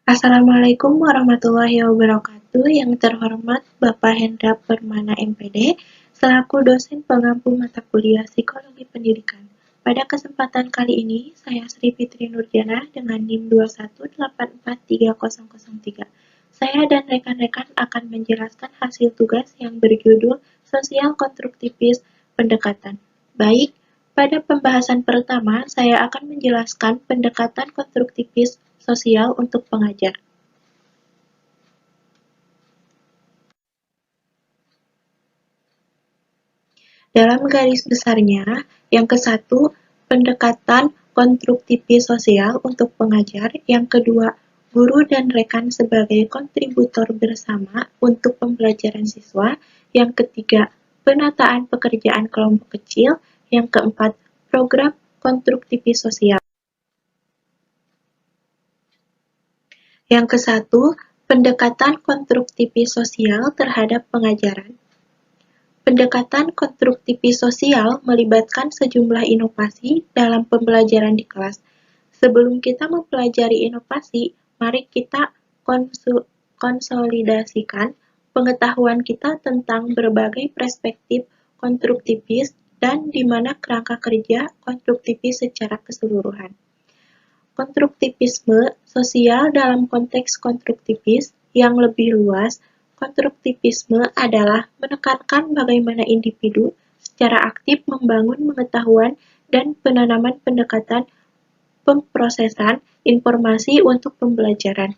Assalamualaikum warahmatullahi wabarakatuh. Yang terhormat Bapak Hendra Permana MPD, selaku dosen pengampu mata kuliah Psikologi Pendidikan. Pada kesempatan kali ini, saya Sri Fitri Nurjana dengan NIM 2184303. Saya dan rekan-rekan akan menjelaskan hasil tugas yang berjudul Sosial Konstruktivis Pendekatan. Baik, pada pembahasan pertama, saya akan menjelaskan pendekatan konstruktivis sosial untuk pengajar. Dalam garis besarnya, yang ke-1, pendekatan konstruktivis sosial untuk pengajar. Yang kedua, guru dan rekan sebagai kontributor bersama untuk pembelajaran siswa. Yang ketiga, penataan pekerjaan kelompok kecil. Yang keempat, program konstruktivis sosial. Yang ke-1, pendekatan konstruktivis sosial terhadap pengajaran. Pendekatan konstruktivis sosial melibatkan sejumlah inovasi dalam pembelajaran di kelas. Sebelum kita mempelajari inovasi, mari kita konsolidasikan pengetahuan kita tentang berbagai perspektif konstruktivis dan di mana kerangka kerja konstruktivis secara keseluruhan. Konstruktivisme sosial dalam konteks konstruktivis yang lebih luas, konstruktivisme adalah menekankan bagaimana individu secara aktif membangun pengetahuan dan penanaman pendekatan pemrosesan informasi untuk pembelajaran,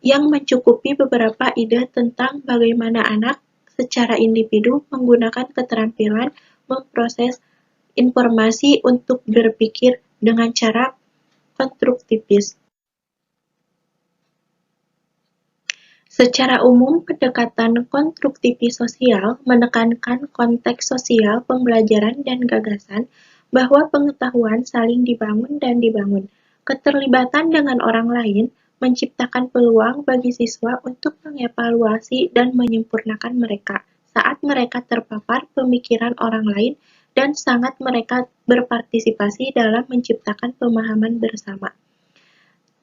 yang mencukupi beberapa ide tentang bagaimana anak secara individu menggunakan keterampilan memproses informasi untuk berpikir dengan cara konstruktivis. Secara umum, pendekatan konstruktivis sosial menekankan konteks sosial pembelajaran dan gagasan bahwa pengetahuan saling dibangun dan dibangun. Keterlibatan dengan orang lain menciptakan peluang bagi siswa untuk mengevaluasi dan menyempurnakan mereka saat mereka terpapar pemikiran orang lain dan sangat mereka berpartisipasi dalam menciptakan pemahaman bersama.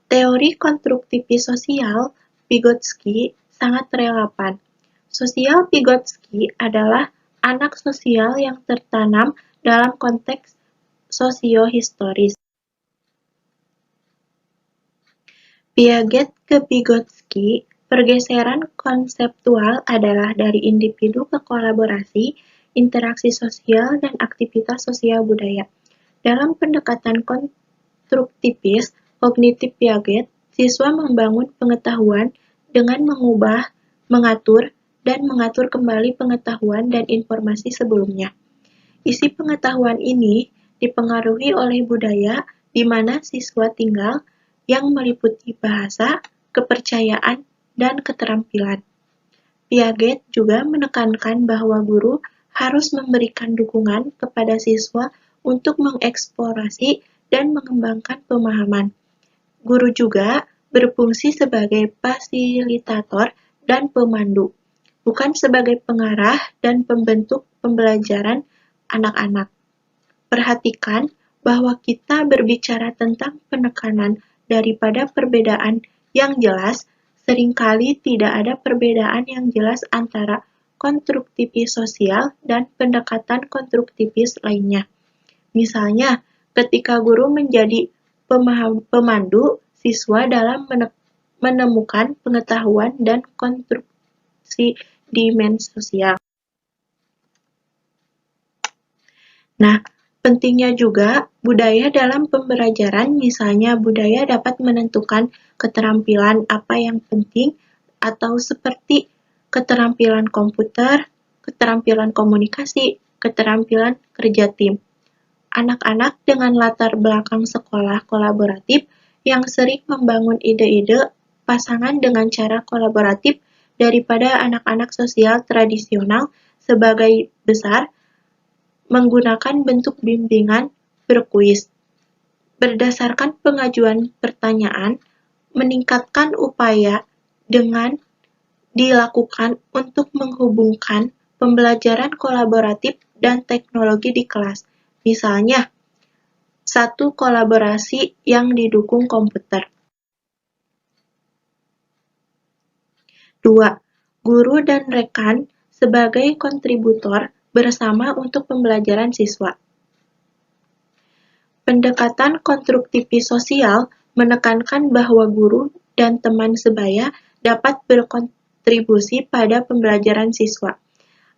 Teori konstruktivis sosial Vygotsky sangat relevan. Sosial Vygotsky adalah anak sosial yang tertanam dalam konteks sosiohistoris. Piaget ke Vygotsky, pergeseran konseptual adalah dari individu ke kolaborasi, interaksi sosial, dan aktivitas sosial budaya. Dalam pendekatan konstruktivis kognitif Piaget, siswa membangun pengetahuan dengan mengubah, mengatur, dan mengatur kembali pengetahuan dan informasi sebelumnya. Isi pengetahuan ini dipengaruhi oleh budaya di mana siswa tinggal yang meliputi bahasa, kepercayaan, dan keterampilan. Piaget juga menekankan bahwa guru harus memberikan dukungan kepada siswa untuk mengeksplorasi dan mengembangkan pemahaman. Guru juga berfungsi sebagai fasilitator dan pemandu, bukan sebagai pengarah dan pembentuk pembelajaran anak-anak. Perhatikan bahwa kita berbicara tentang penekanan daripada perbedaan yang jelas. Seringkali tidak ada perbedaan yang jelas antara konstruktivis sosial dan pendekatan konstruktivis lainnya. Misalnya, ketika guru menjadi pemandu siswa dalam menemukan pengetahuan dan konstruksi dimensi sosial. Nah, pentingnya juga budaya dalam pembelajaran, misalnya budaya dapat menentukan keterampilan apa yang penting atau seperti keterampilan komputer, keterampilan komunikasi, keterampilan kerja tim. Anak-anak dengan latar belakang sekolah kolaboratif yang sering membangun ide-ide pasangan dengan cara kolaboratif daripada anak-anak sosial tradisional sebagai besar menggunakan bentuk bimbingan berkuis. Berdasarkan pengajuan pertanyaan, meningkatkan upaya dengan dilakukan untuk menghubungkan pembelajaran kolaboratif dan teknologi di kelas. Misalnya, 1 kolaborasi yang didukung komputer. 2. Guru dan rekan sebagai kontributor bersama untuk pembelajaran siswa. Pendekatan konstruktivis sosial menekankan bahwa guru dan teman sebaya dapat berkontribusi pada pembelajaran siswa.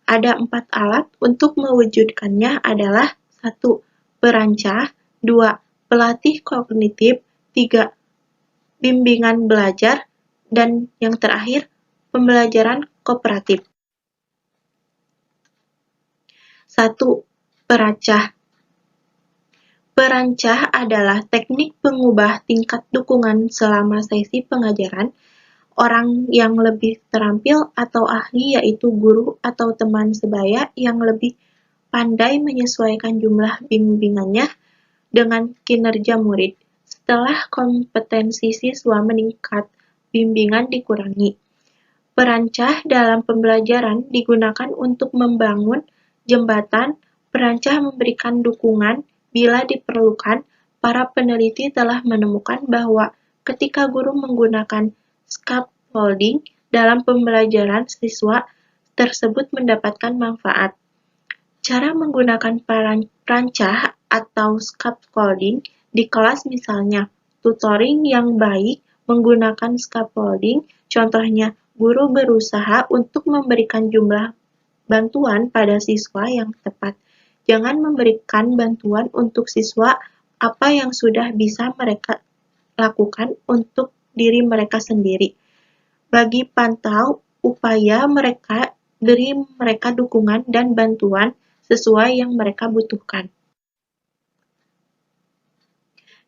Ada 4 alat untuk mewujudkannya adalah 1. Perancah, 2. Pelatih kognitif, 3. Bimbingan belajar, dan yang terakhir, pembelajaran kooperatif. 1. Perancah. Perancah adalah teknik pengubah tingkat dukungan selama sesi pengajaran. Orang yang lebih terampil atau ahli yaitu guru atau teman sebaya yang lebih pandai menyesuaikan jumlah bimbingannya dengan kinerja murid. Setelah kompetensi siswa meningkat, bimbingan dikurangi. Perancah dalam pembelajaran digunakan untuk membangun jembatan. Perancah memberikan dukungan bila diperlukan. Para peneliti telah menemukan bahwa ketika guru menggunakan scaffolding dalam pembelajaran, siswa tersebut mendapatkan manfaat. Cara menggunakan perancah atau scaffolding di kelas misalnya, tutoring yang baik menggunakan scaffolding, contohnya guru berusaha untuk memberikan jumlah bantuan pada siswa yang tepat. Jangan memberikan bantuan untuk siswa apa yang sudah bisa mereka lakukan untuk diri mereka sendiri. Bagi pantau upaya mereka, beri mereka dukungan dan bantuan sesuai yang mereka butuhkan.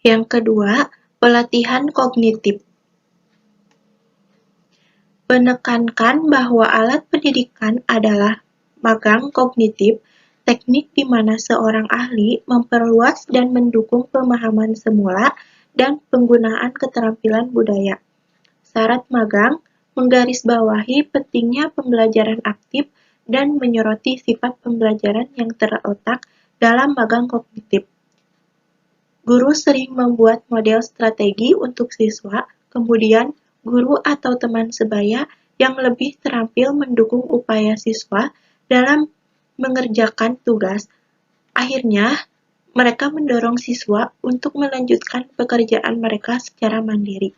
Yang kedua, pelatihan kognitif. Menekankan bahwa alat pendidikan adalah magang kognitif, teknik di mana seorang ahli memperluas dan mendukung pemahaman semula dan penggunaan keterampilan budaya. Syarat magang menggarisbawahi pentingnya pembelajaran aktif dan menyoroti sifat pembelajaran yang terletak dalam magang kognitif. Guru sering membuat model strategi untuk siswa, kemudian guru atau teman sebaya yang lebih terampil mendukung upaya siswa dalam mengerjakan tugas. Akhirnya, mereka mendorong siswa untuk melanjutkan pekerjaan mereka secara mandiri.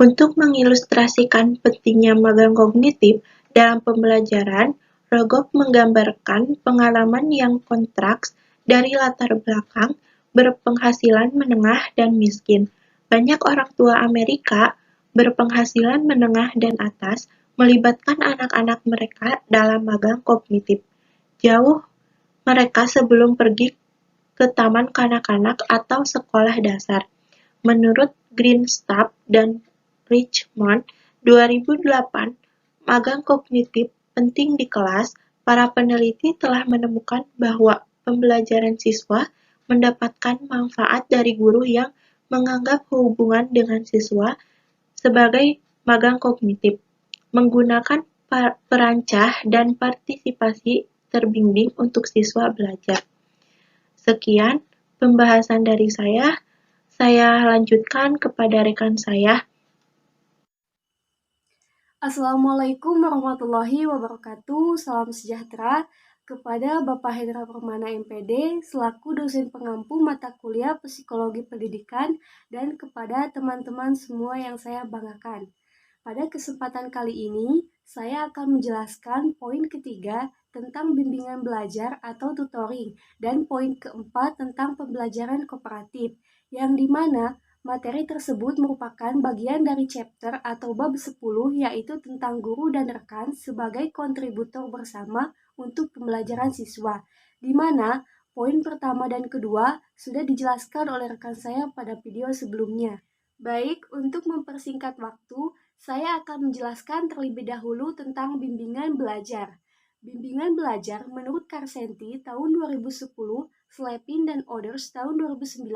Untuk mengilustrasikan pentingnya magang kognitif dalam pembelajaran, Rogoff menggambarkan pengalaman yang kontraks dari latar belakang berpenghasilan menengah dan miskin. Banyak orang tua Amerika berpenghasilan menengah dan atas melibatkan anak-anak mereka dalam magang kognitif. Jauh mereka sebelum pergi ke taman kanak-kanak atau sekolah dasar. Menurut Greenstab dan Richmond 2008, magang kognitif penting di kelas. Para peneliti telah menemukan bahwa pembelajaran siswa mendapatkan manfaat dari guru yang menganggap hubungan dengan siswa sebagai magang kognitif, menggunakan perancah dan partisipasi terbimbing untuk siswa belajar. Sekian pembahasan dari saya. Saya lanjutkan kepada rekan saya. Assalamualaikum warahmatullahi wabarakatuh. Salam sejahtera kepada Bapak Hendra Permana MPD selaku dosen pengampu mata kuliah Psikologi Pendidikan dan kepada teman-teman semua yang saya banggakan. Pada kesempatan kali ini, saya akan menjelaskan poin ketiga tentang bimbingan belajar atau tutoring dan poin keempat tentang pembelajaran kooperatif, yang dimana materi tersebut merupakan bagian dari chapter atau bab 10 yaitu tentang guru dan rekan sebagai kontributor bersama untuk pembelajaran siswa, di mana poin pertama dan kedua sudah dijelaskan oleh rekan saya pada video sebelumnya. Baik, untuk mempersingkat waktu, saya akan menjelaskan terlebih dahulu tentang bimbingan belajar. Bimbingan belajar menurut Karsenti tahun 2010, Slepin dan Others tahun 2009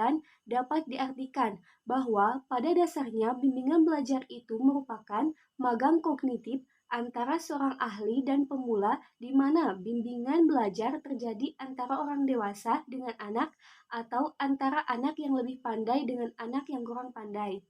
dapat diartikan bahwa pada dasarnya bimbingan belajar itu merupakan magang kognitif antara seorang ahli dan pemula di mana bimbingan belajar terjadi antara orang dewasa dengan anak atau antara anak yang lebih pandai dengan anak yang kurang pandai.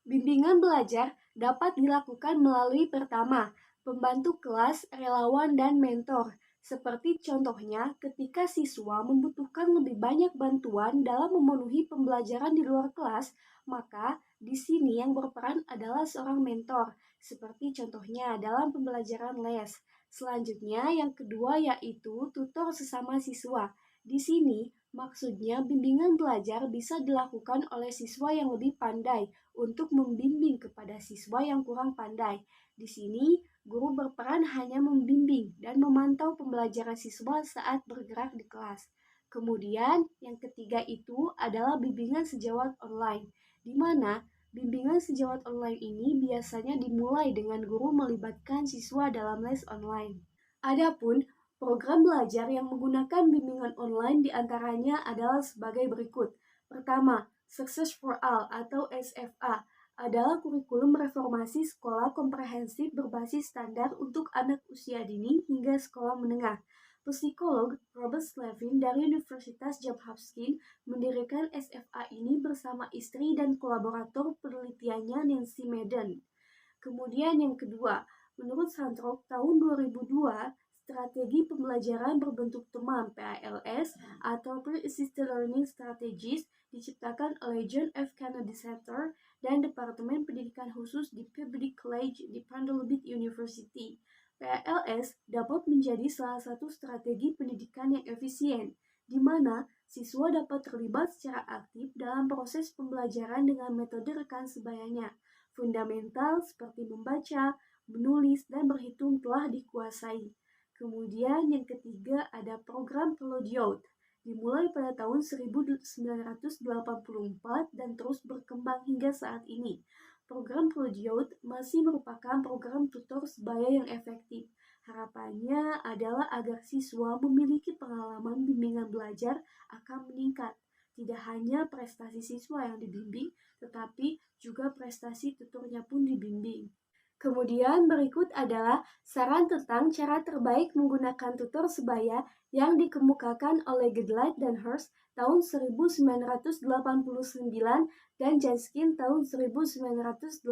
Bimbingan belajar dapat dilakukan melalui pertama, pembantu kelas, relawan, dan mentor. Seperti contohnya ketika siswa membutuhkan lebih banyak bantuan dalam memenuhi pembelajaran di luar kelas, maka di sini yang berperan adalah seorang mentor, seperti contohnya dalam pembelajaran les. Selanjutnya, yang kedua yaitu tutor sesama siswa. Di sini maksudnya bimbingan belajar bisa dilakukan oleh siswa yang lebih pandai untuk membimbing kepada siswa yang kurang pandai. Di sini, guru berperan hanya membimbing dan memantau pembelajaran siswa saat bergerak di kelas. Kemudian, yang ketiga itu adalah bimbingan sejawat online, di mana bimbingan sejawat online ini biasanya dimulai dengan guru melibatkan siswa dalam les online. Adapun program belajar yang menggunakan bimbingan online diantaranya adalah sebagai berikut. Pertama, Success for All atau SFA adalah kurikulum reformasi sekolah komprehensif berbasis standar untuk anak usia dini hingga sekolah menengah. Psikolog Robert Levin dari Universitas Johns Hopkins mendirikan SFA ini bersama istri dan kolaborator penelitiannya Nancy Madden. Kemudian yang kedua, menurut Sandrock tahun 2002, strategi pembelajaran berbentuk teman PALS atau Pre-Assisted Learning Strategies diciptakan oleh John F. Kennedy Center dan Departemen Pendidikan Khusus di Peabody College di Vanderbilt University. PALS dapat menjadi salah satu strategi pendidikan yang efisien, di mana siswa dapat terlibat secara aktif dalam proses pembelajaran dengan metode rekan sebayanya. Fundamental seperti membaca, menulis, dan berhitung telah dikuasai. Kemudian yang ketiga ada program Prodiot, dimulai pada tahun 1984 dan terus berkembang hingga saat ini. Program Prodiot masih merupakan program tutor sebaya yang efektif. Harapannya adalah agar siswa memiliki pengalaman bimbingan belajar akan meningkat. Tidak hanya prestasi siswa yang dibimbing, tetapi juga prestasi tutornya pun dibimbing. Kemudian berikut adalah saran tentang cara terbaik menggunakan tutor sebaya yang dikemukakan oleh Gedlight dan Hurst tahun 1989 dan Janskin tahun 1987.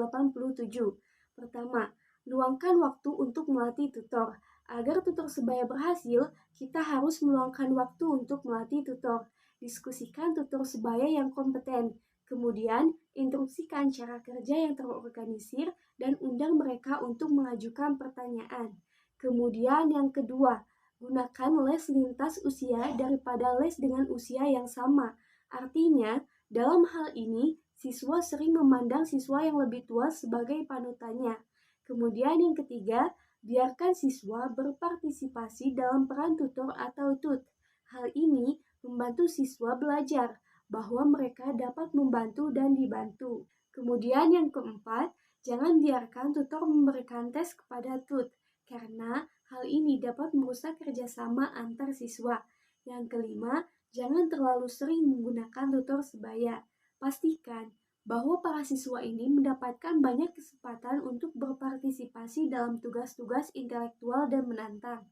Pertama, luangkan waktu untuk melatih tutor. Agar tutor sebaya berhasil, kita harus meluangkan waktu untuk melatih tutor. Diskusikan tutor sebaya yang kompeten. Kemudian, instruksikan cara kerja yang terorganisir dan undang mereka untuk mengajukan pertanyaan. Kemudian yang kedua, gunakan les lintas usia daripada les dengan usia yang sama. Artinya, dalam hal ini, siswa sering memandang siswa yang lebih tua sebagai panutannya. Kemudian yang ketiga, biarkan siswa berpartisipasi dalam peran tutor atau tut. Hal ini membantu siswa belajar bahwa mereka dapat membantu dan dibantu. Kemudian yang keempat, jangan biarkan tutor memberikan tes kepada tut, karena hal ini dapat merusak kerjasama antar siswa. Yang kelima, jangan terlalu sering menggunakan tutor sebaya. Pastikan bahwa para siswa ini mendapatkan banyak kesempatan untuk berpartisipasi dalam tugas-tugas intelektual dan menantang.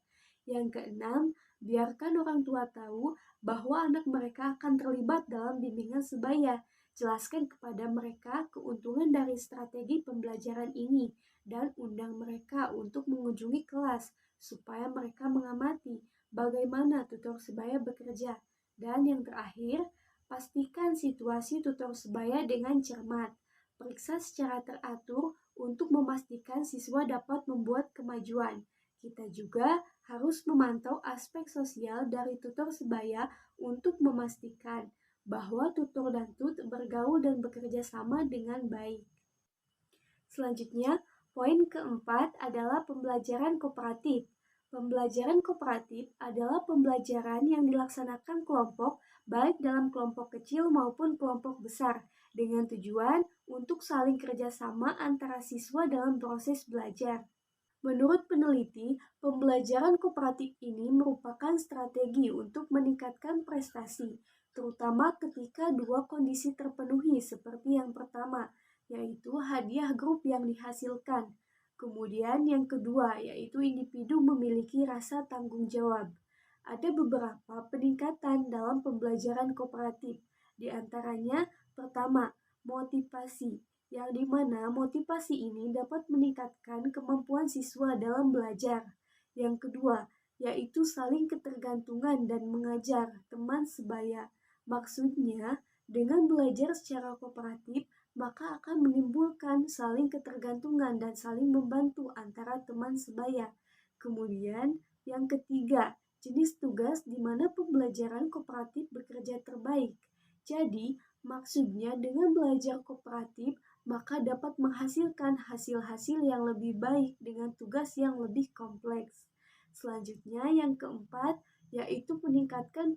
Yang keenam, biarkan orang tua tahu bahwa anak mereka akan terlibat dalam bimbingan sebaya. Jelaskan kepada mereka keuntungan dari strategi pembelajaran ini dan undang mereka untuk mengunjungi kelas supaya mereka mengamati bagaimana tutor sebaya bekerja. Dan yang terakhir, pastikan situasi tutor sebaya dengan cermat. Periksa secara teratur untuk memastikan siswa dapat membuat kemajuan. Kita juga harus memantau aspek sosial dari tutor sebaya untuk memastikan bahwa tutor dan tut bergaul dan bekerja sama dengan baik. Selanjutnya, poin keempat adalah pembelajaran kooperatif. Pembelajaran kooperatif adalah pembelajaran yang dilaksanakan kelompok, baik dalam kelompok kecil maupun kelompok besar, dengan tujuan untuk saling kerjasama antara siswa dalam proses belajar. Menurut peneliti, pembelajaran kooperatif ini merupakan strategi untuk meningkatkan prestasi, terutama ketika dua kondisi terpenuhi seperti yang pertama, yaitu hadiah grup yang dihasilkan. Kemudian yang kedua, yaitu individu memiliki rasa tanggung jawab. Ada beberapa peningkatan dalam pembelajaran kooperatif, di antaranya pertama, motivasi, yang dimana motivasi ini dapat meningkatkan kemampuan siswa dalam belajar. Yang kedua, yaitu saling ketergantungan dan mengajar teman sebaya. Maksudnya, dengan belajar secara kooperatif, maka akan menimbulkan saling ketergantungan dan saling membantu antara teman sebaya. Kemudian, yang ketiga, jenis tugas di mana pembelajaran kooperatif bekerja terbaik. Jadi, maksudnya dengan belajar kooperatif, maka dapat menghasilkan hasil-hasil yang lebih baik dengan tugas yang lebih kompleks. Selanjutnya, yang keempat, yaitu meningkatkan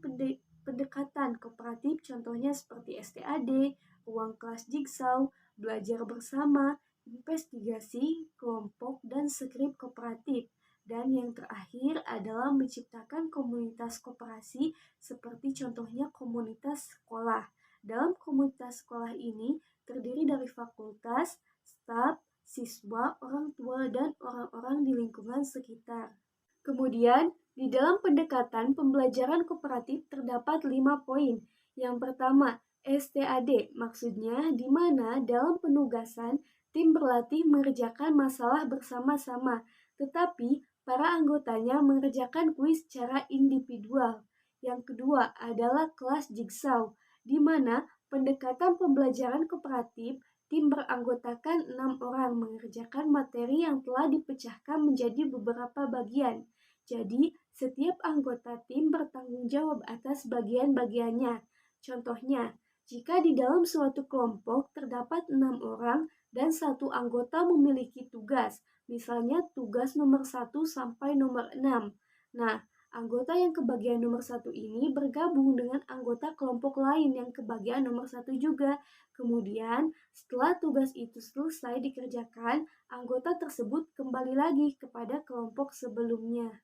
pendekatan kooperatif, contohnya seperti STAD, ruang kelas jigsaw, belajar bersama, investigasi, kelompok, dan skrip kooperatif. Dan yang terakhir adalah menciptakan komunitas koperasi seperti contohnya komunitas sekolah. Dalam komunitas sekolah ini terdiri dari fakultas, staf, siswa, orang tua, dan orang-orang di lingkungan sekitar. Kemudian, di dalam pendekatan pembelajaran kooperatif terdapat 5 poin. Yang pertama, STAD, maksudnya di mana dalam penugasan tim berlatih mengerjakan masalah bersama-sama, tetapi para anggotanya mengerjakan kuis secara individual. Yang kedua adalah kelas jigsaw, di mana pendekatan pembelajaran kooperatif tim beranggotakan 6 orang mengerjakan materi yang telah dipecahkan menjadi beberapa bagian. Jadi, setiap anggota tim bertanggung jawab atas bagian-bagiannya. Contohnya, jika di dalam suatu kelompok terdapat 6 orang dan satu anggota memiliki tugas, misalnya tugas nomor 1 sampai nomor 6. Nah, anggota yang kebagian nomor 1 ini bergabung dengan anggota kelompok lain yang kebagian nomor 1 juga. Kemudian, setelah tugas itu selesai dikerjakan, anggota tersebut kembali lagi kepada kelompok sebelumnya.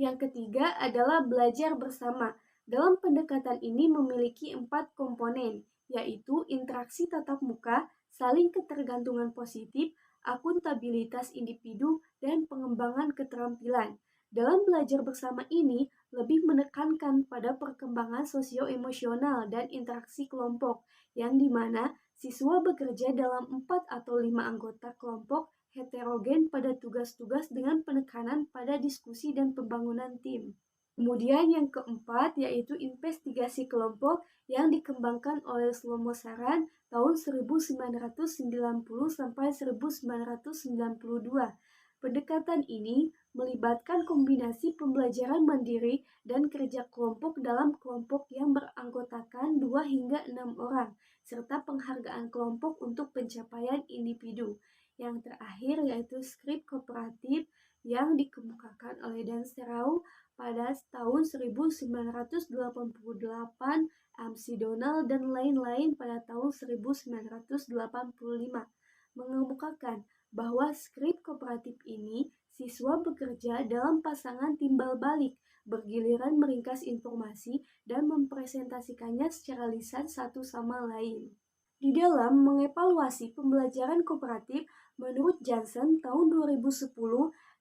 Yang ketiga adalah belajar bersama. Dalam pendekatan ini memiliki 4 komponen, yaitu interaksi tatap muka, saling ketergantungan positif, akuntabilitas individu, dan pengembangan keterampilan. Dalam belajar bersama ini, lebih menekankan pada perkembangan sosio-emosional dan interaksi kelompok, yang dimana siswa bekerja dalam 4 atau 5 anggota kelompok heterogen pada tugas-tugas dengan penekanan pada diskusi dan pembangunan tim. Kemudian yang keempat yaitu investigasi kelompok yang dikembangkan oleh Shlomo Saran tahun 1990 sampai 1992. Pendekatan ini melibatkan kombinasi pembelajaran mandiri dan kerja kelompok dalam kelompok yang beranggotakan 2 hingga 6 orang, serta penghargaan kelompok untuk pencapaian individu. Yang terakhir yaitu skrip kooperatif yang dikemukakan oleh Dan Serau pada tahun 1988, MC Donald dan lain-lain pada tahun 1985, mengemukakan bahwa skrip kooperatif ini siswa bekerja dalam pasangan timbal balik, bergiliran meringkas informasi dan mempresentasikannya secara lisan satu sama lain. Di dalam mengevaluasi pembelajaran kooperatif, menurut Johnson tahun 2010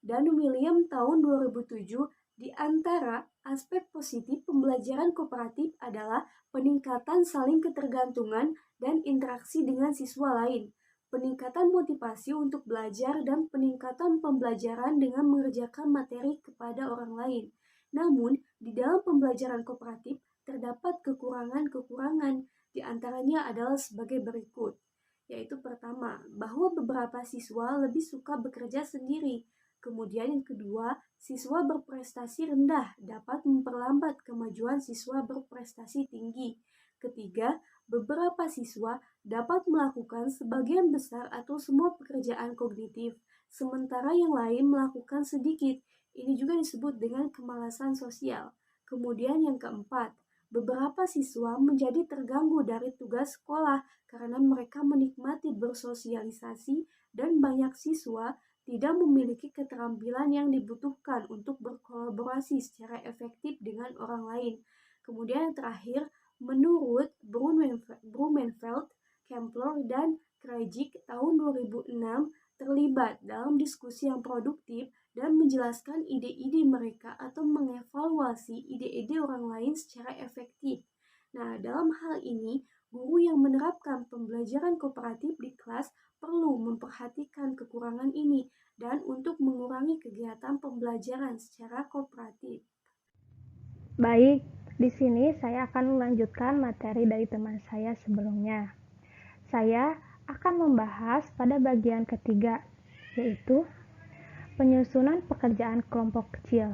dan William tahun 2007, di antara aspek positif pembelajaran kooperatif adalah peningkatan saling ketergantungan dan interaksi dengan siswa lain, peningkatan motivasi untuk belajar, dan peningkatan pembelajaran dengan mengerjakan materi kepada orang lain. Namun, di dalam pembelajaran kooperatif terdapat kekurangan-kekurangan, di antaranya adalah sebagai berikut, yaitu pertama, bahwa beberapa siswa lebih suka bekerja sendiri. Kemudian yang kedua, siswa berprestasi rendah dapat memperlambat kemajuan siswa berprestasi tinggi. Ketiga, beberapa siswa dapat melakukan sebagian besar atau semua pekerjaan kognitif, sementara yang lain melakukan sedikit. Ini juga disebut dengan kemalasan sosial. Kemudian yang keempat, beberapa siswa menjadi terganggu dari tugas sekolah karena mereka menikmati bersosialisasi dan banyak siswa tidak memiliki keterampilan yang dibutuhkan untuk berkolaborasi secara efektif dengan orang lain. Kemudian yang terakhir, menurut Blumenfeld, Kempler, dan Krajcik tahun 2006 terlibat dalam diskusi yang produktif dan menjelaskan ide-ide mereka atau mengevaluasi ide-ide orang lain secara efektif. Nah, dalam hal ini, Guru yang menerapkan pembelajaran kooperatif di kelas perlu memperhatikan kekurangan ini dan untuk mengurangi kegiatan pembelajaran secara kooperatif. Baik, di sini saya akan melanjutkan materi dari teman saya sebelumnya. Saya akan membahas pada bagian ketiga, yaitu penyusunan pekerjaan kelompok kecil.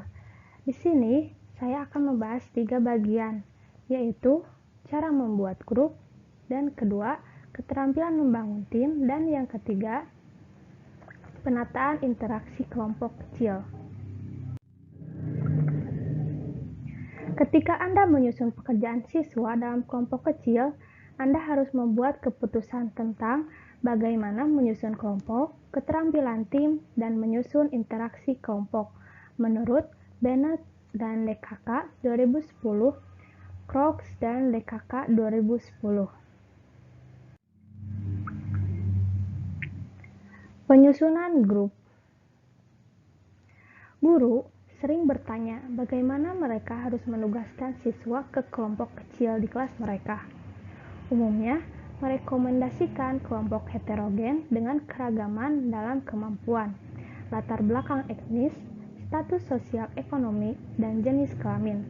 Di sini, saya akan membahas 3 bagian, yaitu cara membuat grup, dan kedua, keterampilan membangun tim, dan yang ketiga, penataan interaksi kelompok kecil. Ketika Anda menyusun pekerjaan siswa dalam kelompok kecil, Anda harus membuat keputusan tentang bagaimana menyusun kelompok, keterampilan tim, dan menyusun interaksi kelompok. Menurut Bennett dan LeCaca 2010, Crocs dan LeCaca 2010. Penyusunan grup. Guru sering bertanya bagaimana mereka harus menugaskan siswa ke kelompok kecil di kelas mereka. Umumnya, merekomendasikan kelompok heterogen dengan keragaman dalam kemampuan, latar belakang etnis, status sosial ekonomi, dan jenis kelamin.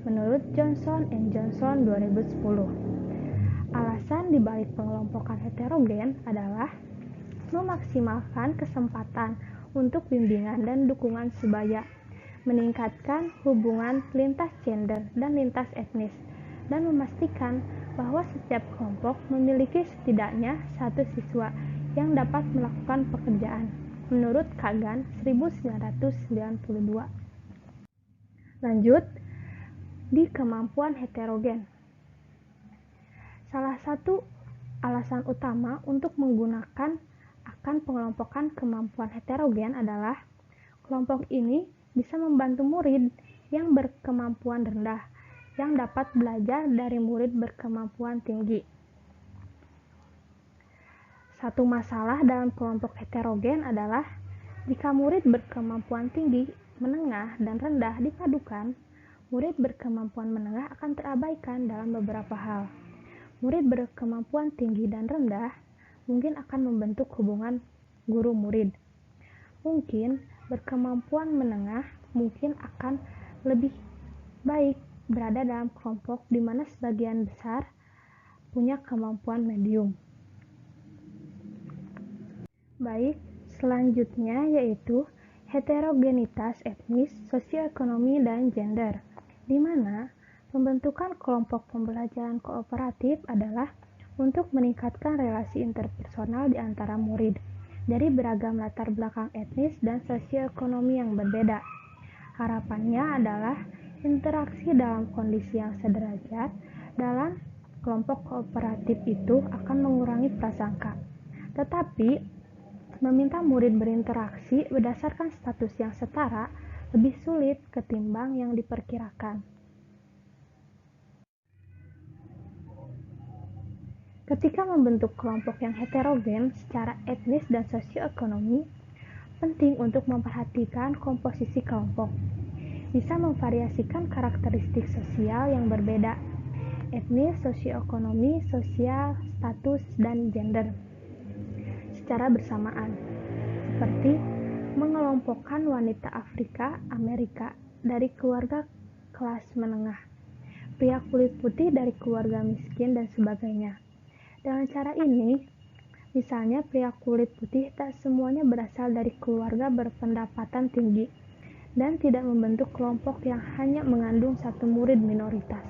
Menurut Johnson & Johnson 2010. Alasan dibalik pengelompokan heterogen adalah memaksimalkan kesempatan untuk bimbingan dan dukungan sebaya, meningkatkan hubungan lintas gender dan lintas etnis, dan memastikan bahwa setiap kelompok memiliki setidaknya satu siswa yang dapat melakukan pekerjaan, menurut Kagan 1992. Lanjut, di kemampuan heterogen. Salah satu alasan utama untuk menggunakan akan pengelompokan kemampuan heterogen adalah kelompok ini bisa membantu murid yang berkemampuan rendah yang dapat belajar dari murid berkemampuan tinggi. Satu masalah dalam kelompok heterogen adalah jika murid berkemampuan tinggi, menengah, dan rendah dipadukan, murid berkemampuan menengah akan terabaikan dalam beberapa hal. Murid berkemampuan tinggi dan rendah mungkin akan membentuk hubungan guru-murid. Mungkin berkemampuan menengah mungkin akan lebih baik berada dalam kelompok di mana sebagian besar punya kemampuan medium. Baik, selanjutnya yaitu heterogenitas etnis, sosioekonomi, dan gender, di mana pembentukan kelompok pembelajaran kooperatif adalah untuk meningkatkan relasi interpersonal di antara murid dari beragam latar belakang etnis dan sosioekonomi yang berbeda. Harapannya adalah interaksi dalam kondisi yang sederajat dalam kelompok kooperatif itu akan mengurangi prasangka. Tetapi, meminta murid berinteraksi berdasarkan status yang setara lebih sulit ketimbang yang diperkirakan. Ketika membentuk kelompok yang heterogen secara etnis dan sosioekonomi, penting untuk memperhatikan komposisi kelompok. Bisa memvariasikan karakteristik sosial yang berbeda, etnis, sosioekonomi, sosial, status, dan gender secara bersamaan, seperti mengelompokkan wanita Afrika Amerika dari keluarga kelas menengah, pria kulit putih dari keluarga miskin, dan sebagainya. Dengan cara ini, misalnya pria kulit putih tak semuanya berasal dari keluarga berpendapatan tinggi dan tidak membentuk kelompok yang hanya mengandung satu murid minoritas.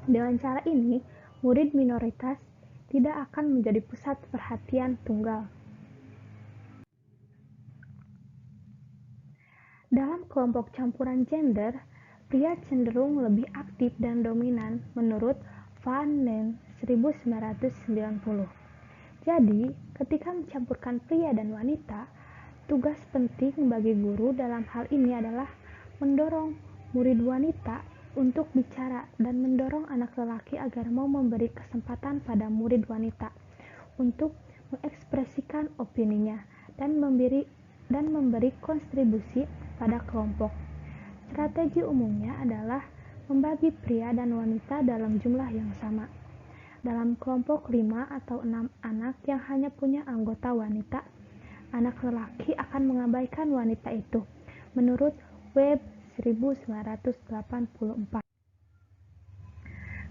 Dengan cara ini, murid minoritas tidak akan menjadi pusat perhatian tunggal. Dalam kelompok campuran gender, pria cenderung lebih aktif dan dominan menurut Van Nen 1990. Jadi, ketika mencampurkan pria dan wanita, tugas penting bagi guru dalam hal ini adalah mendorong murid wanita untuk bicara dan mendorong anak lelaki agar mau memberi kesempatan pada murid wanita untuk mengekspresikan opininya dan memberi kontribusi pada kelompok. Strategi umumnya adalah membagi pria dan wanita dalam jumlah yang sama. Dalam kelompok 5 atau 6 anak yang hanya punya anggota wanita, anak lelaki akan mengabaikan wanita itu, menurut Webb 1984.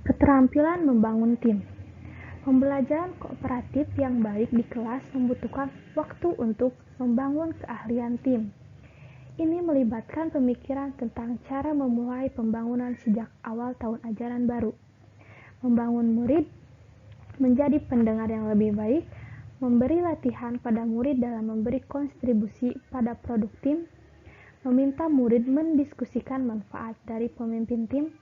Keterampilan membangun tim. Pembelajaran kooperatif yang baik di kelas membutuhkan waktu untuk membangun keahlian tim. Ini melibatkan pemikiran tentang cara memulai pembangunan sejak awal tahun ajaran baru, membangun murid menjadi pendengar yang lebih baik, memberi latihan pada murid dalam memberi kontribusi pada produk tim, meminta murid mendiskusikan manfaat dari pemimpin tim,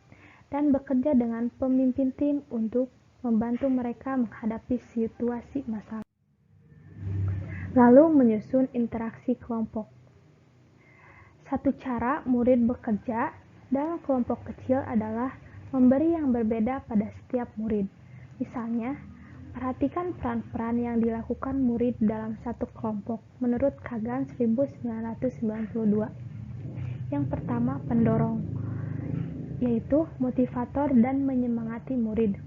dan bekerja dengan pemimpin tim untuk membantu mereka menghadapi situasi masalah. Lalu menyusun interaksi kelompok. Satu cara murid bekerja dalam kelompok kecil adalah memberi yang berbeda pada setiap murid. Misalnya, perhatikan peran-peran yang dilakukan murid dalam satu kelompok menurut Kagan 1992. Yang pertama, pendorong, yaitu motivator dan menyemangati murid.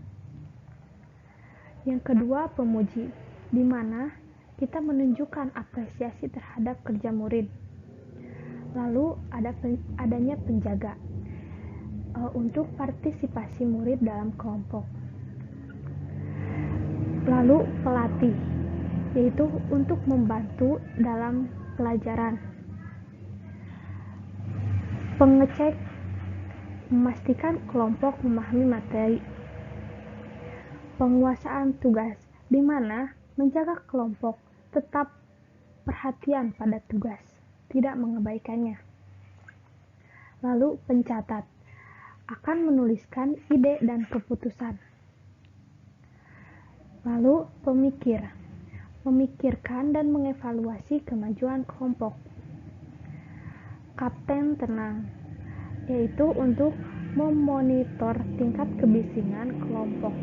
Yang kedua, pemuji, di mana kita menunjukkan apresiasi terhadap kerja murid. Lalu adanya penjaga untuk partisipasi murid dalam kelompok. Lalu pelatih, yaitu untuk membantu dalam pelajaran. Pengecek, memastikan kelompok memahami materi. Penguasaan tugas, di mana menjaga kelompok tetap perhatian pada tugas, tidak mengabaikannya. Lalu pencatat, akan menuliskan ide dan keputusan. Lalu pemikir, memikirkan dan mengevaluasi kemajuan kelompok. Kapten tenang, yaitu untuk memonitor tingkat kebisingan kelompok.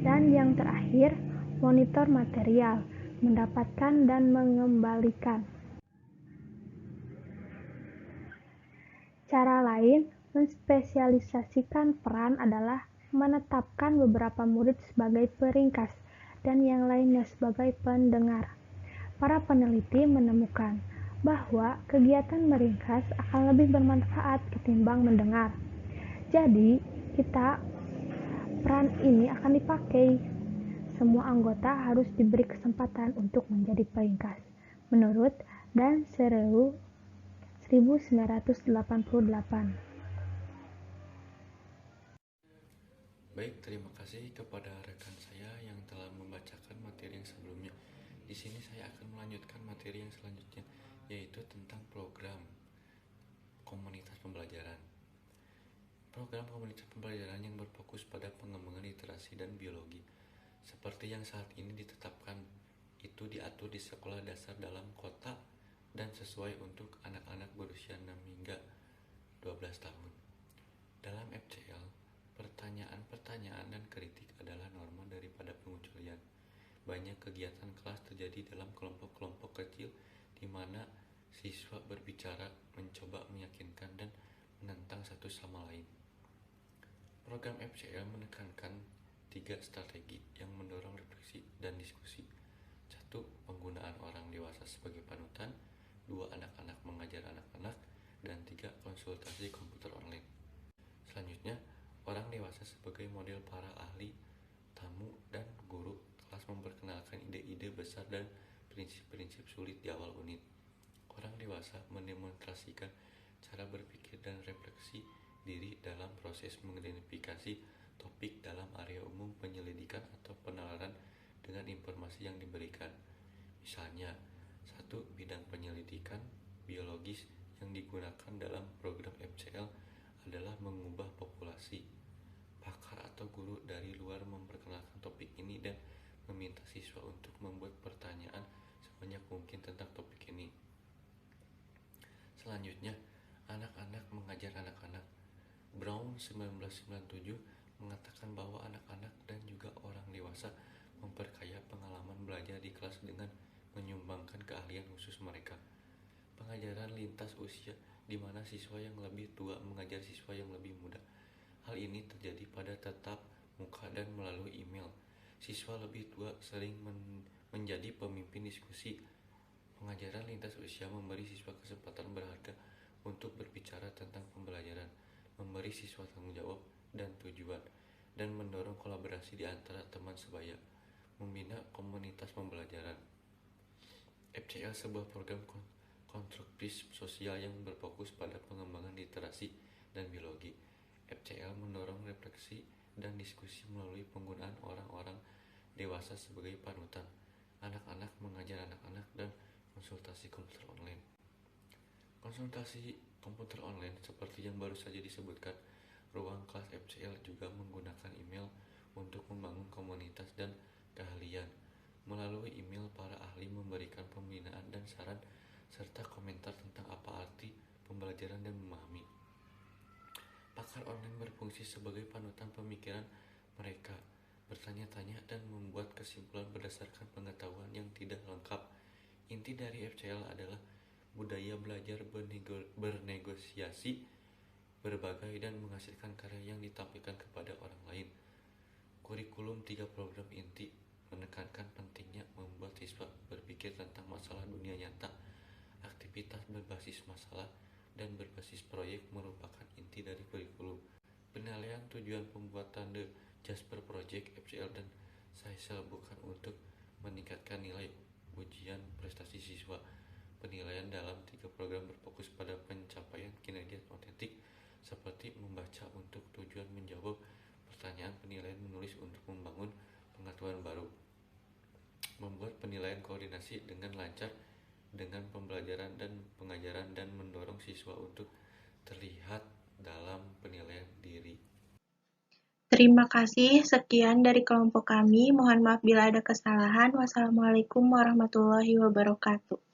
Dan yang terakhir, monitor material, mendapatkan dan mengembalikan. Cara lain menspesialisasikan peran adalah menetapkan beberapa murid sebagai peringkas dan yang lainnya sebagai pendengar. Para peneliti menemukan bahwa kegiatan meringkas akan lebih bermanfaat ketimbang mendengar. Jadi, peran ini akan dipakai. Semua anggota harus diberi kesempatan untuk menjadi peringkas, menurut Dan Sereau 1988. Baik, terima kasih kepada rekan saya yang telah membacakan materi yang sebelumnya. Di sini saya akan melanjutkan materi yang selanjutnya, yaitu tentang program komunitas pembelajaran. Program komunitas pembelajaran yang berfokus pada pengembangan literasi dan biologi, seperti yang saat ini ditetapkan, itu diatur di sekolah dasar dalam kota dan sesuai untuk anak-anak berusia 6 hingga 12 tahun. Dalam FCL, pertanyaan-pertanyaan dan kritik adalah norma daripada pengecualian. Banyak kegiatan kelas terjadi dalam kelompok-kelompok kecil di mana siswa berbicara, mencoba meyakinkan dan menentang satu sama lain. Program FCL menekankan 3 strategi yang mendorong refleksi dan diskusi. 1. Penggunaan orang dewasa sebagai panutan. 2. Anak-anak mengajar anak-anak. Dan 3. Konsultasi komputer online. Selanjutnya, orang dewasa sebagai model para ahli, tamu, dan guru kelas memperkenalkan ide-ide besar dan prinsip-prinsip sulit di awal unit. Orang dewasa mendemonstrasikan cara berpikir dan refleksi diri dalam proses mengidentifikasi topik dalam area umum penyelidikan atau penalaran dengan informasi yang diberikan. Misalnya, 1. Bidang penyelidikan biologis yang digunakan dalam program FCL adalah mengubah populasi. Pakar atau guru dari luar memperkenalkan topik ini dan meminta siswa untuk membuat pertanyaan sebanyak mungkin tentang topik ini. Selanjutnya, anak-anak mengajar anak-anak. Brown 1997 mengatakan bahwa anak-anak dan juga orang dewasa memperkaya pengalaman belajar di kelas dengan menyumbangkan keahlian khusus mereka. Pengajaran lintas usia, di mana siswa yang lebih tua mengajar siswa yang lebih muda. Hal ini terjadi pada tatap muka dan melalui email. Siswa lebih tua sering menjadi pemimpin diskusi. Pengajaran lintas usia memberi siswa kesempatan berharga untuk berbicara tentang pembelajaran, memberi siswa tanggung jawab dan tujuan, dan mendorong kolaborasi di antara teman sebaya, membina komunitas pembelajaran. FCL sebuah program konstruktif sosial yang berfokus pada pengembangan literasi dan biologi. FCL mendorong refleksi dan diskusi melalui penggunaan orang-orang dewasa sebagai panutan, anak-anak mengajar anak-anak, dan konsultasi komputer online. Konsultasi komputer online seperti yang baru saja disebutkan, ruang kelas FCL juga menggunakan email untuk membangun komunitas dan keahlian. Melalui email, para ahli memberikan pembinaan dan saran serta komentar tentang apa arti pembelajaran dan memahami. Pakar online berfungsi sebagai panutan pemikiran mereka, bertanya-tanya dan membuat kesimpulan berdasarkan pengetahuan yang tidak lengkap. Inti dari FCL adalah budaya belajar bernegosiasi, berbagai dan menghasilkan karya yang ditampilkan kepada orang lain. Kurikulum 3 program inti menekankan pentingnya membuat siswa berpikir tentang masalah dunia nyata. Aktivitas berbasis masalah dan berbasis proyek merupakan inti dari kurikulum. Penilaian tujuan pembuatan The Jasper Project FCL dan SAISEL bukan untuk meningkatkan nilai ujian prestasi siswa. Penilaian dalam 3 program berfokus pada pencapaian kinerja otentik seperti membaca untuk tujuan menjawab pertanyaan, penilaian menulis untuk membangun pengetahuan baru, membuat penilaian koordinasi dengan lancar dengan pembelajaran dan pengajaran, dan mendorong siswa untuk terlihat dalam penilaian diri. Terima kasih, sekian dari kelompok kami. Mohon maaf bila ada kesalahan. Wassalamualaikum warahmatullahi wabarakatuh.